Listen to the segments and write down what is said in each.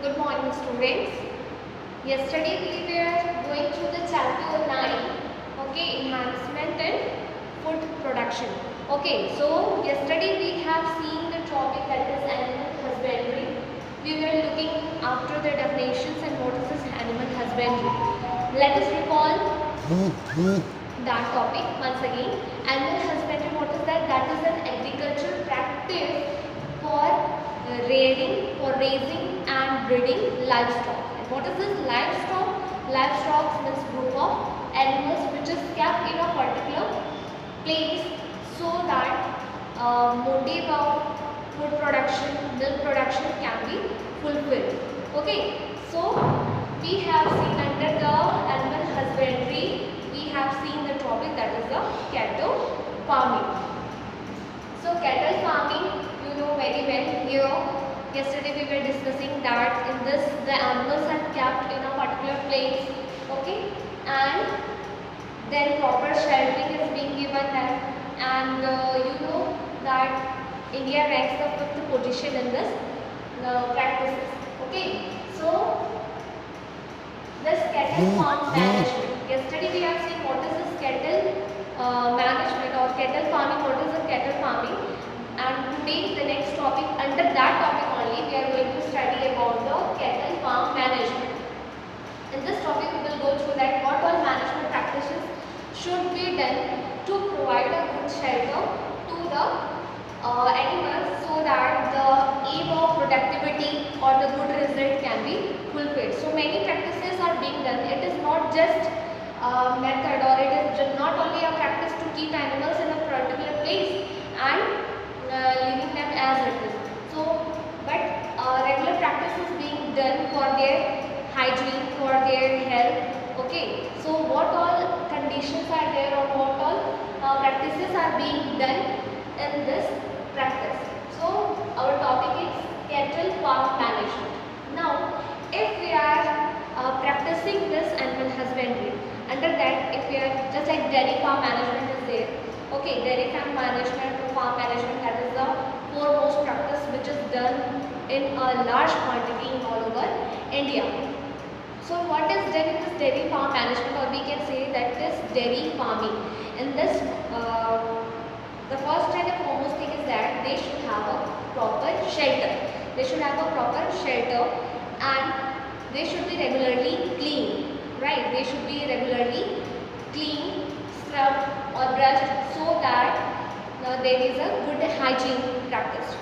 Good morning, students. Yesterday we were going through the chapter 9, okay, enhancement in food production. Okay, so yesterday we have seen the topic that is animal husbandry. We were looking after the definitions and what is this animal husbandry. Let us recall that topic once again. Animal husbandry, what is that? That is an agricultural practice for rearing, for raising and breeding livestock. And what is this livestock? Livestock means group of animals which is kept in a particular place so that motive of food production, milk production can be fulfilled. Okay, so we have seen under the animal husbandry, we have seen the topic that is the cattle farming. So cattle farming, you know very well here. Yesterday we were discussing that in this the animals are kept in a particular place, okay, and then proper sheltering is being given them, and you know that India ranks the 5th position in this practices. Okay, so this cattle farm management. Yesterday we have seen what is this cattle management or cattle farming, what is the cattle farming, and today the next topic, under that topic only we are going to study about the cattle farm management. In this topic we will go through that what all management practices should be done to provide a good shelter to the animals so that the aim of productivity or the good result can be fulfilled. So many practices are being done. It is not just a method, or it is not only a practice to keep animals in a particular place and leaving them as it is. So, but regular practice is being done for their hygiene, for their health. Okay, so what all conditions are there, or what all practices are being done in this practice. So our topic is cattle farm management. Now, if we are practicing this animal husbandry, under that if we are just like dairy farm management is there. Okay, dairy farm management, that is the foremost practice which is done in a large quantity in all over India. So what is done in this dairy farm management, or we can say that is dairy farming. In this, the first and the foremost thing is that they should have a proper shelter. They should have a proper shelter, and they should be regularly clean. Right? They should be regularly clean, scrubbed or brushed so that there is a good hygiene practice.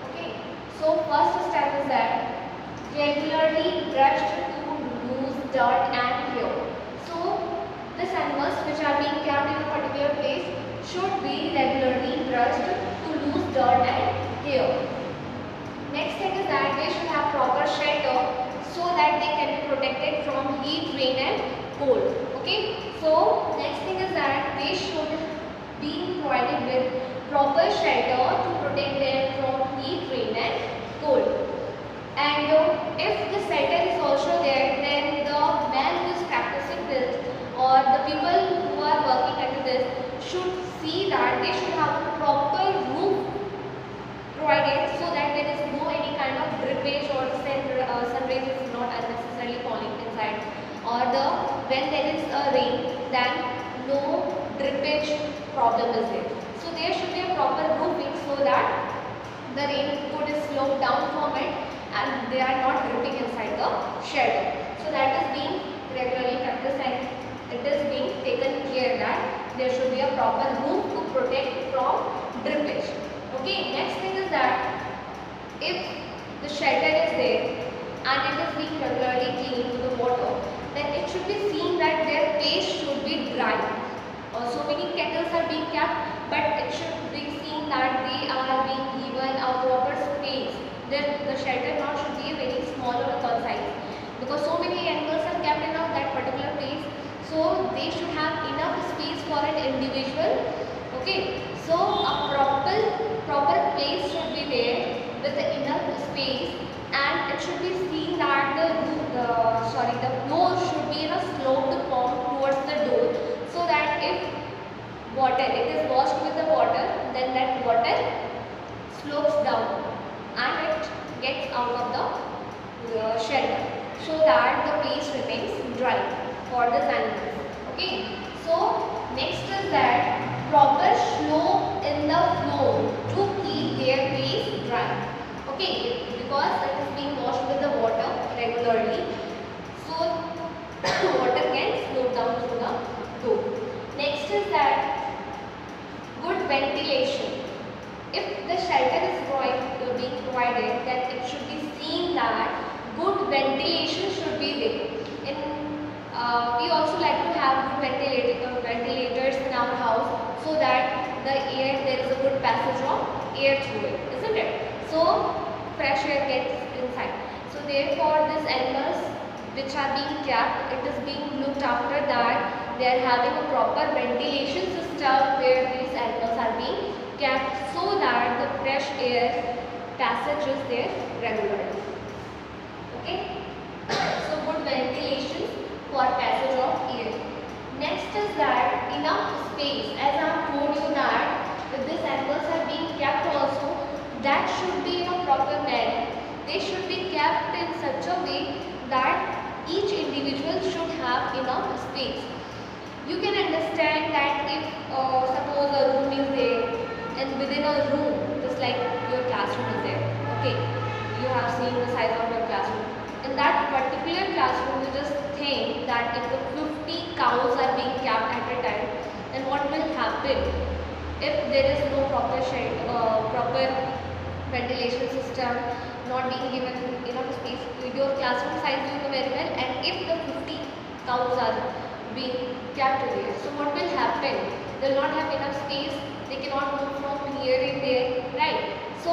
Okay. So first step is that regularly brushed to lose dirt and hair. So these animals which are being kept in a particular place should be regularly brushed to lose dirt and hair. Next thing is that they should have proper shelter so that they can be protected from heat, rain and cold. Okay. So next thing is that they should be provided with proper shelter to protect them from heat, rain and cold. And if the shelter is also there, then the man who is practicing this or the people who are working under this should see that they should have a proper roof provided so that there is no any kind of drippage or sun rays is not unnecessarily falling inside, or when there is a rain, then no drippage problem is there. So there should be a proper roofing so that the rain could slow down from it and they are not dripping inside the shelter. So that is being regularly practiced, and it is being taken care that there should be a proper roof to protect from drippage. Okay, next thing is that if the shelter is there and it is being regularly cleaned with the water, then it should be seen that their place should be dry. So many kettles are being kept, but it should be seen that they are being given a proper space. The shelter not should be very small or concise, because so many animals are kept in that particular place. So they should have enough space for an individual. Okay, so a proper place should be there with enough space, and it should be seen that the floor should be in a sloped form towards the door, so that if it is washed with the water, then that water slopes down and it gets out of the shelter so that the place remains dry for the animals. Okay. So next is that proper slope in the floor to keep their place dry. Okay, because it is being washed with the water regularly, so water can slope down to the door. Next is that good ventilation. If the shelter is being provided, then it should be seen that good ventilation should be there. We also like to have good ventilators in our house so that there is a good passage of air through it, isn't it? So fresh air gets inside. So therefore these animals which are being kept, it is being looked after that they are having a proper ventilation system where these animals are being kept so that the fresh air passage is there regularly. Okay. So good ventilation for passage of air. Next is that enough space. As I have told you that if these animals are being kept also, that should be in a proper manner. They should be kept in such a way that each individual should have enough space. You can understand that if suppose a room is there and within a room, just like your classroom is there, okay, you have seen the size of your classroom. In that particular classroom, you just think that if the 50 cows are being kept at a time, then what will happen if there is no proper ventilation system, not being given enough space? Your classroom size you know very well, and if the 50 cows are being kept there, so what will happen? They will not have enough space, they cannot move from here and there, right? So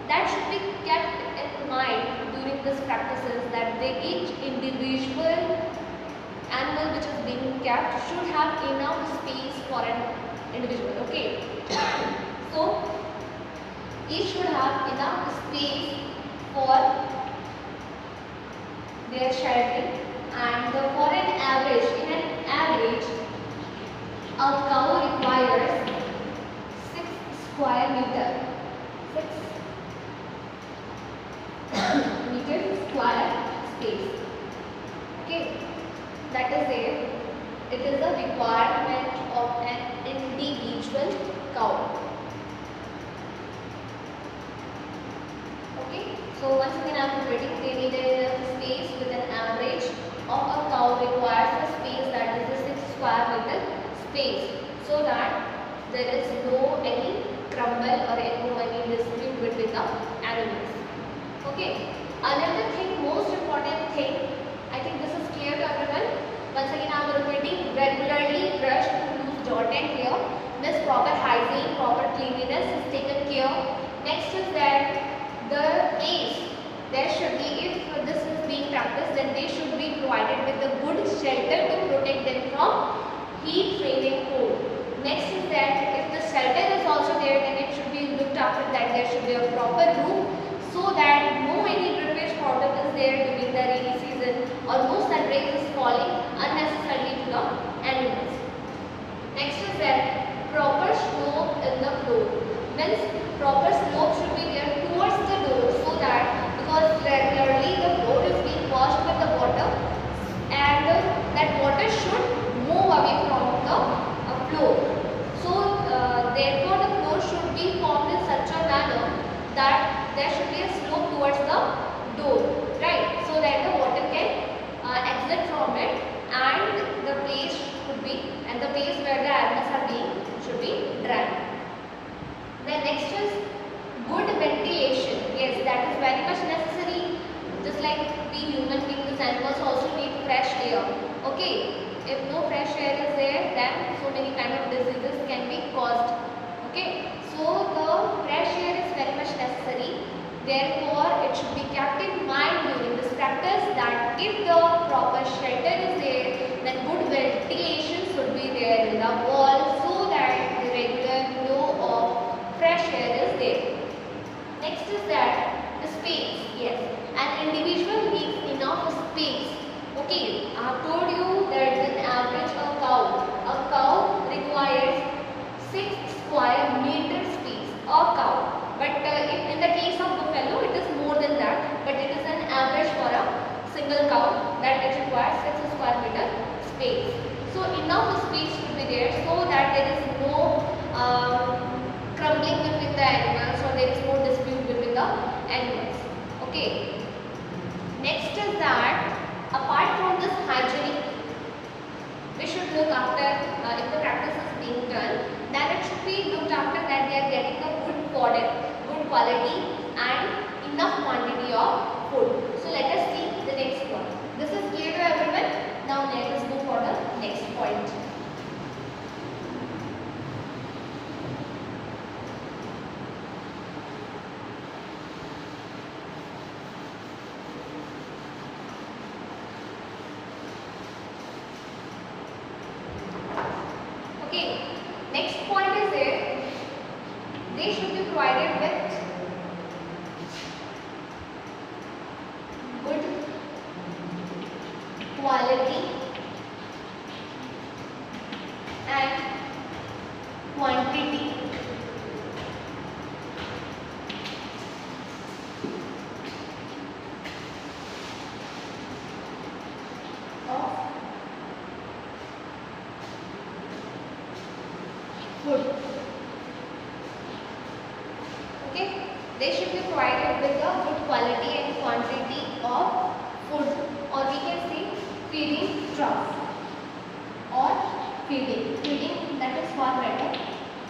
that should be kept in mind during this practices, that each individual animal which is being kept should have enough space for an individual. Okay. So each should have enough space for their sheltering, and for an average, a cow requires 6 square meter. 6 meter square space. Okay, that is there. It is a requirement of an individual cow. Okay, so once again I am repeating, they need a space with an average of a cow requires a space that is a 6 square meter space, so that there is no any crumble or any dispute between the animals. Okay, another thing, most important thing, I think this is clear to everyone. Once again I am repeating, regularly brush to lose dirt and hair. This proper hygiene, proper cleanliness is taken care. Next is that the place, there should be, if this is being practiced, then they should be provided with a good shelter to protect them from heat, rain and cold. Next is that if the shelter is also there, then it should be looked after that there should be a proper roof, so that no any drippage problem is there during the rainy season, or no sun rays is falling unnecessarily to the animals. Next is that proper slope in the floor. Means proper slope should be there towards the door, so that because regularly the floor is being washed with the water, and that water should move away from the floor. So therefore the floor should be formed in such a manner that there should be a slope towards the door, right? So that the water can exit from it, and the place should be, and the place where the animals are being should be dry. Then next is good is that apart from this hygienic, we should look after if the practice is being done, then it should be looked after that they are getting a good product, good quality and enough quantity of food. So let us see the next point. This is clear to everyone. Now let us go for the next point. Okay, next point is there. They should be provided with good quality and quantity of food. Okay, they should be provided with a good quality and quantity of food, or we can say feeding trough or feeding. Feeding, that is far better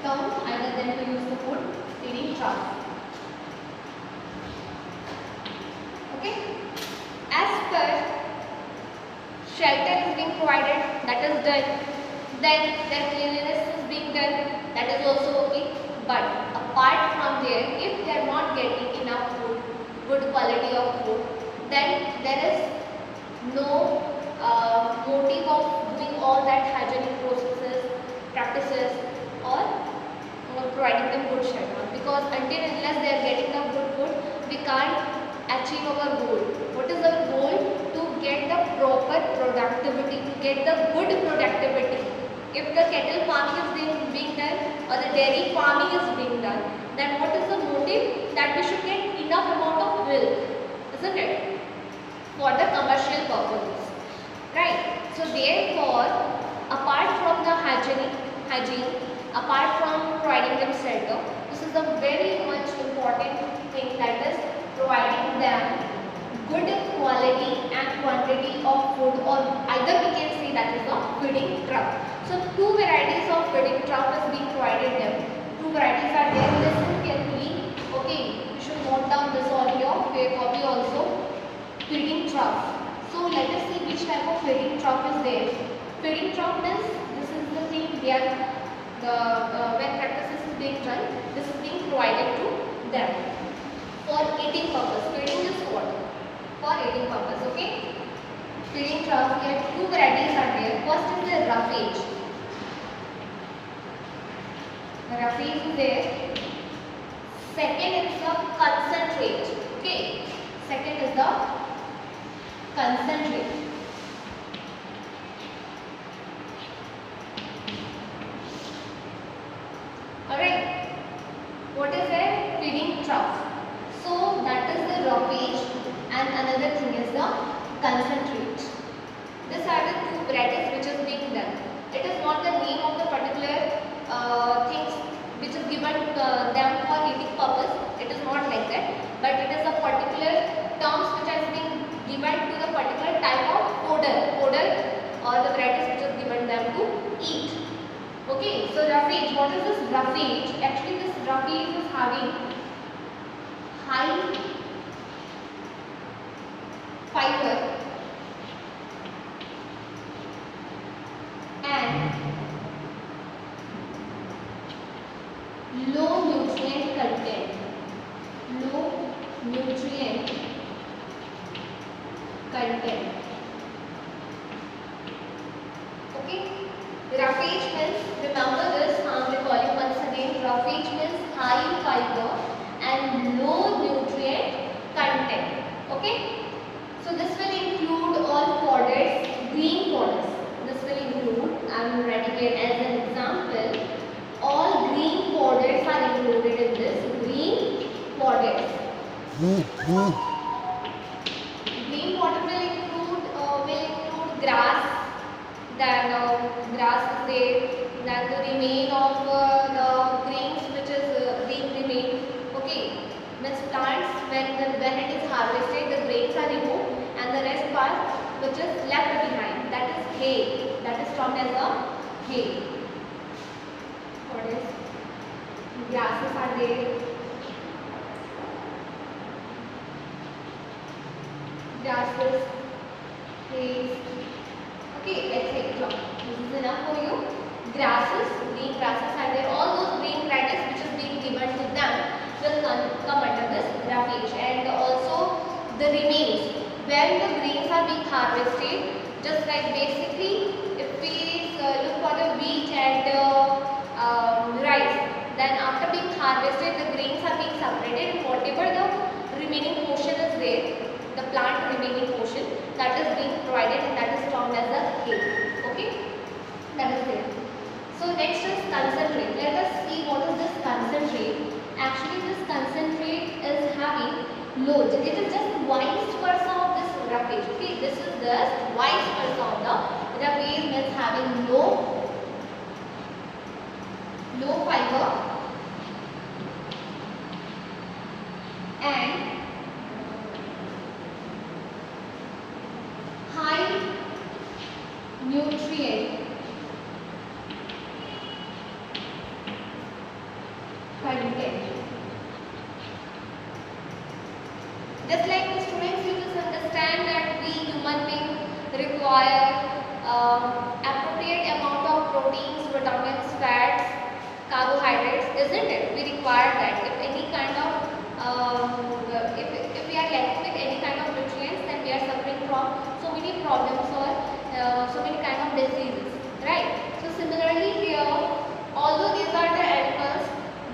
term either than to use the food. Feeding trough. Okay, as per shelter is being provided, that is done. Then their cleanliness is being done, that is also okay. But apart from there, if they are not getting enough food, good quality of food, then there is no motive of doing all that hygienic processes, practices, or providing them good shelter. Because until unless they are getting the good food, we can't achieve our goal. What is our goal? To get the proper productivity, to get the good productivity. If the cattle farming is being done or the dairy farming is being done, then what is the motive? That we should get enough amount of milk, isn't it? For the commercial purposes, right? So therefore, apart from the hygiene, apart from providing them shelter, this is a very much important thing, that is providing them good quality and quantity of food, or either we can say that is the feeding trough. So two varieties of feeding trough is being provided them. Two varieties are there. Listen carefully. Okay, you should note down this on your copy also. Feeding trough. So let us see which type of feeding trough is there. Feeding trough means this is the thing they are when practices is being done, this is being provided to them for eating purpose. Feeding is what? For eating purpose. Okay. Feeding trough, here two varieties are there. First is the roughage. The roughage is there. Second is the concentrate. Okay. Second is the concentrate. Alright. What is a feeding trough? So that is the roughage, and another thing is the concentrate. These are the two varieties which is being done. It is not the name of the particular things which is given them for eating purpose. It is not like that. But it is a particular terms which has been given to the particular type of fodder or the varieties which is given them to eat. Okay. So roughage. What is this roughage? Actually, this roughage is having high fiber and low nutrient content. Low nutrient content. Okay. Roughage means, remember this, I am recalling once again, roughage means high fiber and low nutrient content. Okay. So this will include all fodders, green fodders. This will include, I am writing it as an example, all green fodders are included in this. Green fodders. Green fodder will include grass, then grass is there, then the remain of the greens which is being remain. Okay, means plants when it is harvested, the grains are removed and the which is left behind, that is hay. That is termed as a hay. What is? Grasses are there. Grasses, hay. Okay, etc. This is enough for you. Grasses, green grasses are there. All those green grasses which is being given to them will come under this roughage. And also the remains, when the grains are being harvested, just like basically if we look for the wheat and rice, then after being harvested the grains are being separated, and whatever the remaining portion is there, the plant remaining portion, that is being provided, and that is termed as a hay. Okay, that is there. So next is concentrate. Let us see what is this concentrate. Actually this concentrate is having load. It is just vice versa of this roughage. Okay, this is just vice versa of the roughage, means having low fiber and high nutrient content. Just like the students, you just understand that we human beings require appropriate amount of proteins, vitamins, fats, carbohydrates, isn't it? We require that. If any kind of if we are lacking with any kind of nutrients, then we are suffering from so many problems or so many kind of diseases, right? So similarly here, although these are the animals,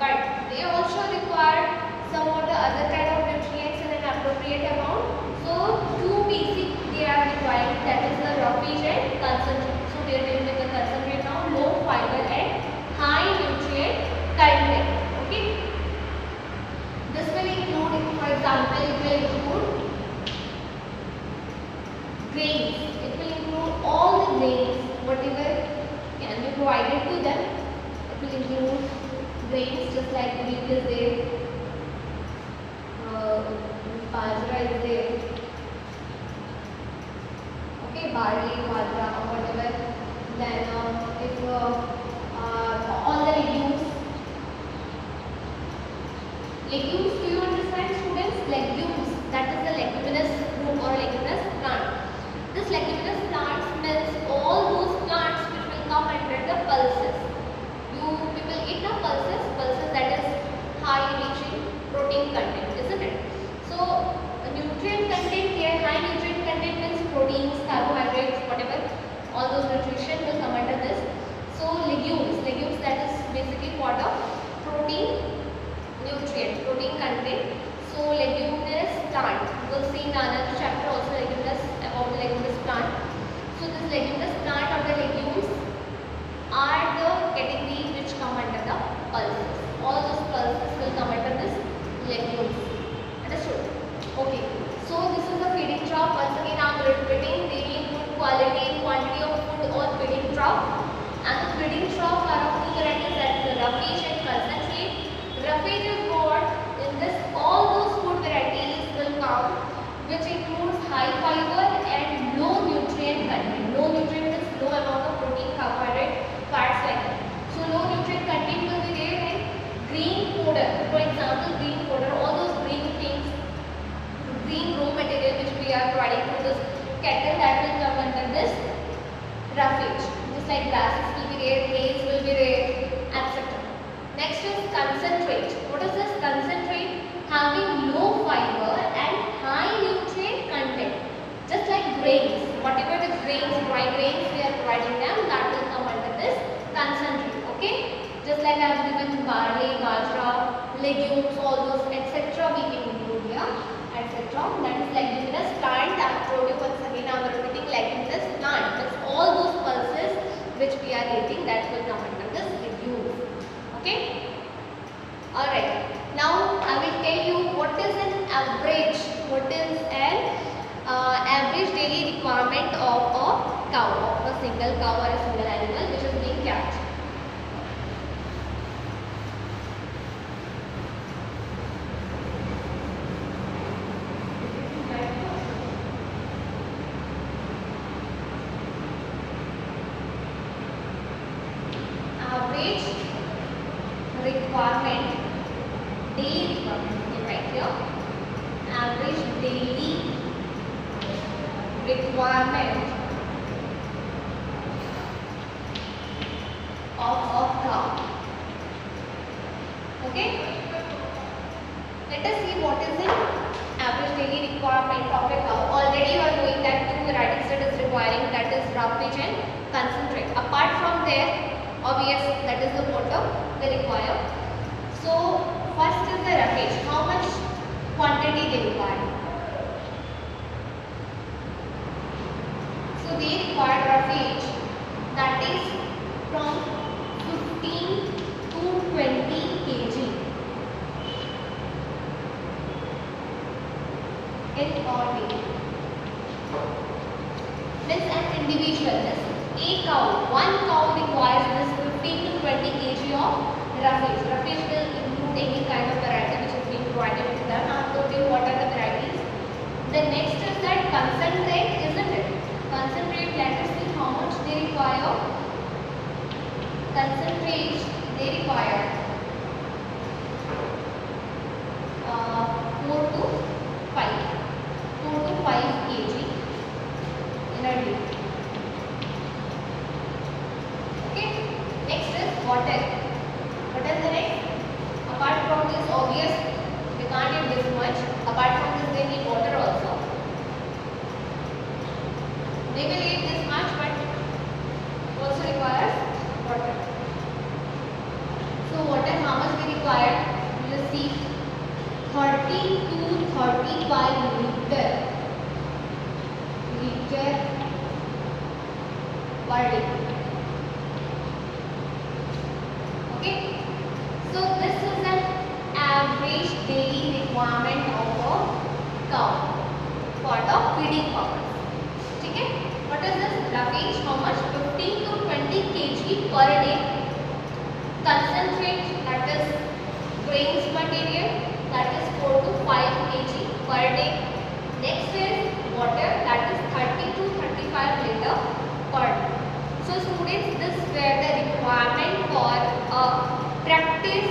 but they also require some of the other kind of nutrients in an appropriate amount. So two basic they are required, that is the roughage and concentrate. So they are dealing with the concentrate now, low fiber and high nutrient content. Okay. This will include, for example, it will include grains. It will include all the grains, whatever can be provided to them. It will include grains just like wheat is there, bajra is there, okay, barley, bajra or whatever. Then if all the legumes, do you understand students? Legumes, that is the leguminous group or leguminous plant. This leguminous plants means all those plants which will come under the pulses. You people eat the pulses that is high reaching protein content, isn't it? So nutrient content here, high nutrient content means proteins, carbohydrates, whatever, all those nutrition will come under this. So legumes that is basically for the protein content. So leguminous plant, we will see in another chapter also leguminous, about the leguminous plant. So this leguminous plant or the legumes are the category which come under the pulses. All those pulses will come under this legumes. Understood? Okay. So this is the feeding trough. Once again I am repeating, they need good quality and quantity of food or feeding trough. And the feeding trough are of two varieties, that is the roughage and concentrate. Roughage is what? In this all those food varieties will come which includes high fiber and low nutrient content. Low nutrient means low amount of protein, carbohydrate, fats like that. So low nutrient content will be there in green fodder. For example, green fodder, all those green things, green raw material which we are providing to this cattle, that will come under this roughage. Just like grasses will be there, maize will be there, etc. Next is concentrate. What is this concentrate? Having low fiber and high nutrient content. Just like grains, whatever the grains, dry grains we are providing them, that will come under this concentrate. Okay? Just like I have given barley, bajra, legumes, all those etc. we can include here, etc. That is leguminous plant. I have told you once again, I am repeating leguminous plant. That's all those pulses which we are eating, that will come under this legumes. Okay? Alright. Now I will tell you what is an average, what is an average daily requirement of a cow, of a single cow or a single animal which is being kept. requirement of a cow. Okay. Let us see what is the average daily requirement of a cow. Already you are knowing that two varieties it is requiring, that is roughage and concentrate. Apart from there, obvious, that is the water they require. So first is the roughage. How much quantity they require? So they require roughage that is from 15 to 20 kg in a day. Means an individual, a cow, one cow requires this 15 to 20 kg of roughage. Roughage will include any kind of variety which is being provided to them. I have told you what are the varieties. The next is that concentrate, isn't it? Concentrate, let us see how much they require. Concentrate, they require 4 to 5 kg in a day. Okay. Next is water. What is the next? Apart from this, obvious, they can't eat this much. Apart from this, they need water also. They will eat this much, but also requires water. So water, how much they require? You will see 30 to 35 liter per day. Okay. So this is an average daily requirement of a cow for the feeding purpose. Okay. What is this roughage? How much? 15 to 20 kg per day. Concentrate, that is grains material, that is 4 to 5 kg per day. Next is water, that is 30 to 35 liter per day. So students, this were the requirement for practice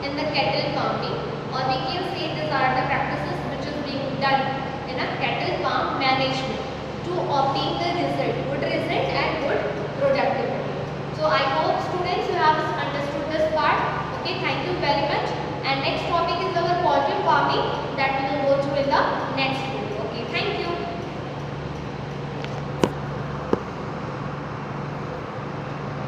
in the cattle farming, or we can say these are the practices which is being done in a cattle farm management to obtain the result, good result and good productivity. So I hope students you have understood this part. Okay, thank you very much. And next topic is our poultry farming that we will go through in the next video.